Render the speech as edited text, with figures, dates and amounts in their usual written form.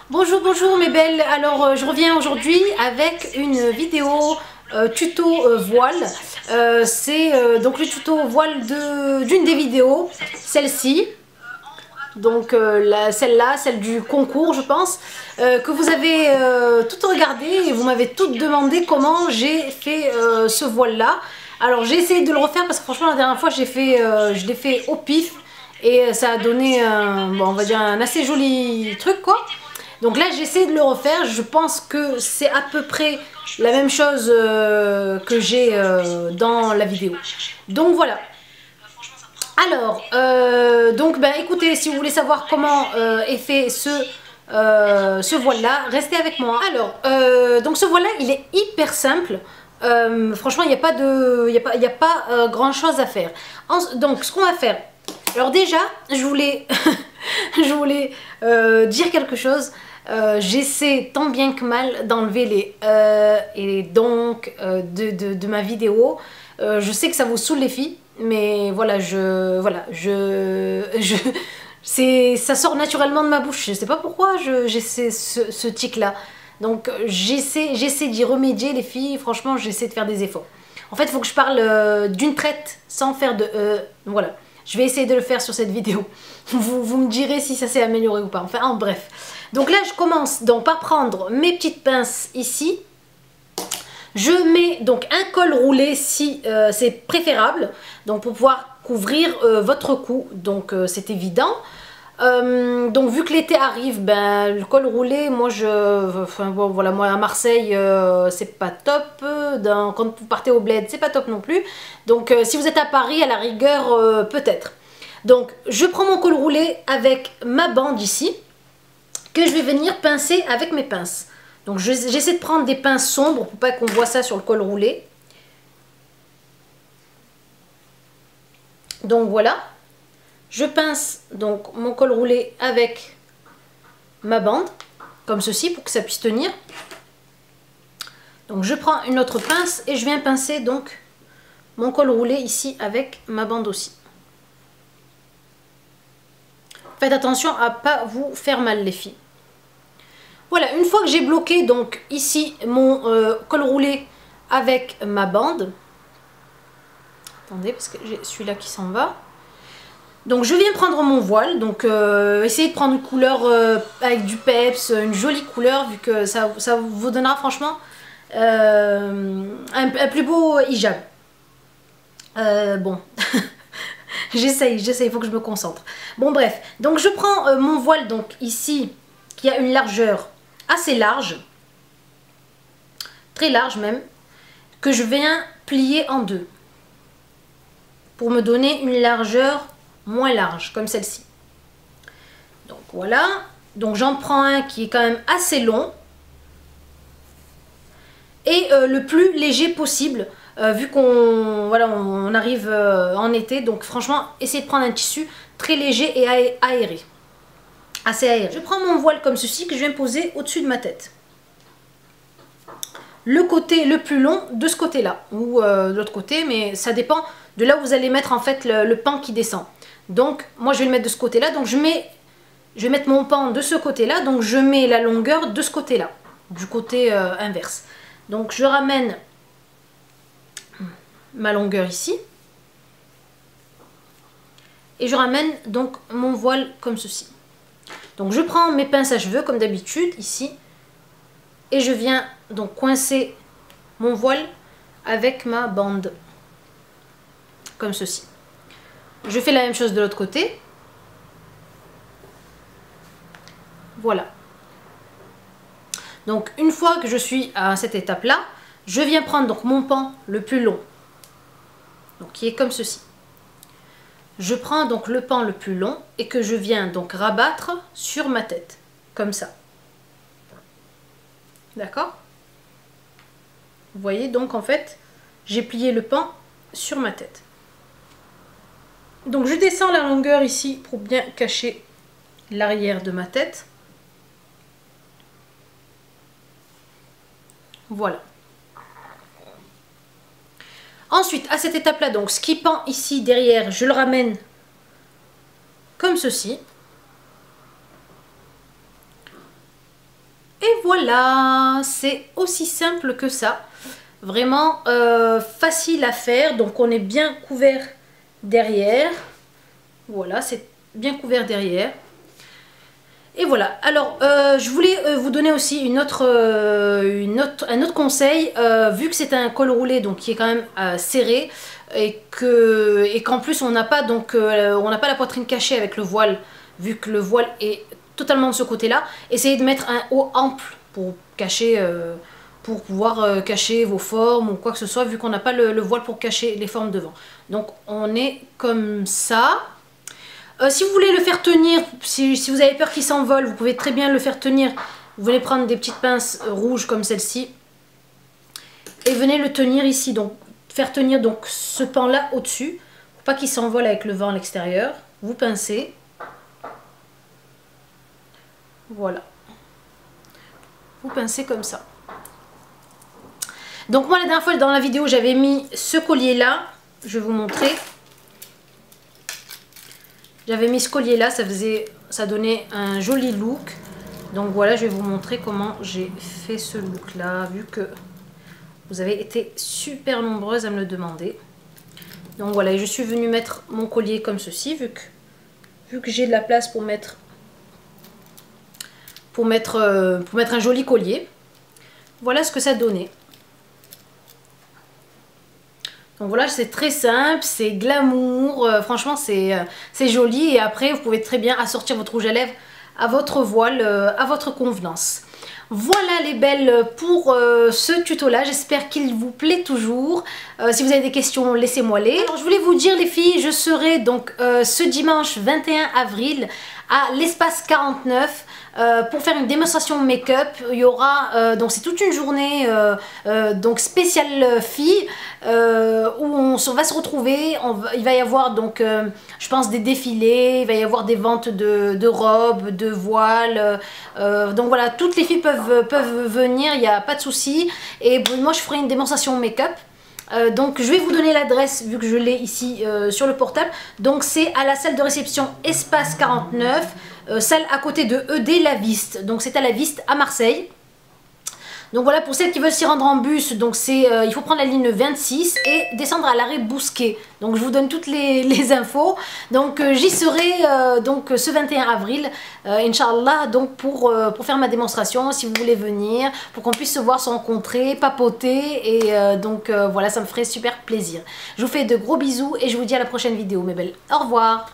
Bonjour, bonjour mes belles. Alors je reviens aujourd'hui avec une vidéo tuto voile. C'est donc le tuto voile d'une des vidéos, celle-ci. Donc celle-là, celle du concours je pense, que vous avez toutes regardé et vous m'avez toutes demandé comment j'ai fait ce voile-là. Alors j'ai essayé de le refaire parce que franchement la dernière fois je l'ai fait au pif et ça a donné bon, on va dire un assez joli truc quoi. Donc là j'essaie de le refaire, je pense que c'est à peu près la même chose que j'ai dans la vidéo. Donc voilà. Alors, donc ben écoutez, si vous voulez savoir comment est fait ce voile-là, restez avec moi. Alors, donc ce voile-là, il est hyper simple. Franchement, il n'y a pas grand-chose à faire. Donc, ce qu'on va faire, alors déjà, je voulais, je voulais dire quelque chose. J'essaie tant bien que mal d'enlever les et donc de ma vidéo. Je sais que ça vous saoule les filles, mais voilà, ça sort naturellement de ma bouche. Je sais pas pourquoi j'ai ce tic là. Donc j'essaie d'y remédier les filles. Franchement, j'essaie de faire des efforts. En fait, il faut que je parle d'une traite sans faire de voilà. Je vais essayer de le faire sur cette vidéo. Vous me direz si ça s'est amélioré ou pas. Enfin, en bref. Donc là, je commence donc par prendre mes petites pinces ici. Je mets donc un col roulé si c'est préférable. Donc pour pouvoir couvrir votre cou. Donc c'est évident. Donc vu que l'été arrive, ben le col roulé, moi bon, voilà, moi à Marseille c'est pas top, quand vous partez au bled c'est pas top non plus, donc si vous êtes à Paris à la rigueur peut-être. Donc je prends mon col roulé avec ma bande ici, que je vais venir pincer avec mes pinces. Donc j'essaie de prendre des pinces sombres pour pas qu'on voit ça sur le col roulé. Donc voilà. Je pince donc mon col roulé avec ma bande, comme ceci, pour que ça puisse tenir. Donc je prends une autre pince et je viens pincer donc mon col roulé ici avec ma bande aussi. Faites attention à pas vous faire mal les filles. Voilà, une fois que j'ai bloqué donc ici mon col roulé avec ma bande. Attendez, parce que j'ai celui-là qui s'en va. Donc je viens prendre mon voile, donc essayez de prendre une couleur avec du peps, une jolie couleur, vu que ça vous donnera franchement un plus beau hijab. Bon, j'essaye, il faut que je me concentre. Bon bref, donc je prends mon voile donc ici, qui a une largeur assez large, très large même, que je viens plier en deux, pour me donner une largeur moins large, comme celle-ci. Donc voilà, donc j'en prends un qui est quand même assez long et le plus léger possible, vu qu'on voilà, on arrive en été, donc franchement essayez de prendre un tissu très léger et aéré, assez aéré. Je prends mon voile comme ceci que je viens poser au-dessus de ma tête. Le côté le plus long de ce côté là ou de l'autre côté, mais ça dépend de là où vous allez mettre en fait le pan qui descend. Donc moi je vais le mettre de ce côté là, donc je vais mettre mon pan de ce côté là, donc je mets la longueur de ce côté là, du côté inverse. Donc je ramène ma longueur ici et je ramène donc mon voile comme ceci. Donc je prends mes pinces à cheveux comme d'habitude ici et je viens donc coincer mon voile avec ma bande comme ceci. Je fais la même chose de l'autre côté. Voilà. Donc une fois que je suis à cette étape là, je viens prendre donc mon pan le plus long, donc qui est comme ceci. Je prends donc le pan le plus long et que je viens donc rabattre sur ma tête, comme ça. D'accord? Vous voyez donc en fait, j'ai plié le pan sur ma tête. Donc je descends la longueur ici pour bien cacher l'arrière de ma tête. Voilà. Ensuite, à cette étape-là, donc ce qui pend ici derrière, je le ramène comme ceci. voilà, c'est aussi simple que ça. Vraiment facile à faire. Donc on est bien couvert derrière. Voilà, c'est bien couvert derrière. Et voilà, alors je voulais vous donner aussi un autre conseil, vu que c'est un col roulé donc qui est quand même serré et qu'en plus on n'a pas la poitrine cachée avec le voile, vu que le voile est totalement de ce côté-là, essayez de mettre un haut ample pour cacher, pour pouvoir cacher vos formes ou quoi que ce soit, vu qu'on n'a pas le voile pour cacher les formes devant. Donc on est comme ça. Si vous voulez le faire tenir, si vous avez peur qu'il s'envole, vous pouvez très bien le faire tenir. Vous venez prendre des petites pinces rouges comme celle-ci et venez le tenir ici. Donc faire tenir donc ce pan là au-dessus pour pas qu'il s'envole avec le vent à l'extérieur. Vous pincez. Voilà. Vous pincez comme ça. Donc moi la dernière fois dans la vidéo j'avais mis ce collier là. Je vais vous montrer. J'avais mis ce collier là, ça donnait un joli look. Donc voilà, je vais vous montrer comment j'ai fait ce look là, vu que vous avez été super nombreuses à me le demander. Donc voilà, et je suis venue mettre mon collier comme ceci, vu que j'ai de la place pour mettre un joli collier. Voilà ce que ça donnait. Donc voilà, c'est très simple, c'est glamour, franchement c'est joli. Et après vous pouvez très bien assortir votre rouge à lèvres à votre voile, à votre convenance. Voilà les belles pour ce tuto là, j'espère qu'il vous plaît toujours. Si vous avez des questions, laissez-moi les. Alors je voulais vous dire les filles, je serai donc ce dimanche 21 avril à l'espace 49 pour faire une démonstration make-up. Il y aura donc c'est toute une journée donc spéciale filles où on va se retrouver. Il va y avoir donc je pense des défilés, il va y avoir des ventes de robes, de voiles, donc voilà, toutes les filles peuvent venir, il n'y a pas de souci. Et moi je ferai une démonstration make-up. Donc je vais vous donner l'adresse vu que je l'ai ici sur le portable. Donc c'est à la salle de réception Espace 49, salle à côté de ED La Viste. Donc c'est à La Viste à Marseille. Donc voilà, pour celles qui veulent s'y rendre en bus, donc il faut prendre la ligne 26 et descendre à l'arrêt Bousquet. Donc je vous donne toutes les infos. Donc j'y serai donc ce 21 avril, Inch'Allah, donc pour faire ma démonstration, si vous voulez venir, pour qu'on puisse se voir, se rencontrer, papoter. Et donc voilà, ça me ferait super plaisir. Je vous fais de gros bisous et je vous dis à la prochaine vidéo mes belles. Au revoir.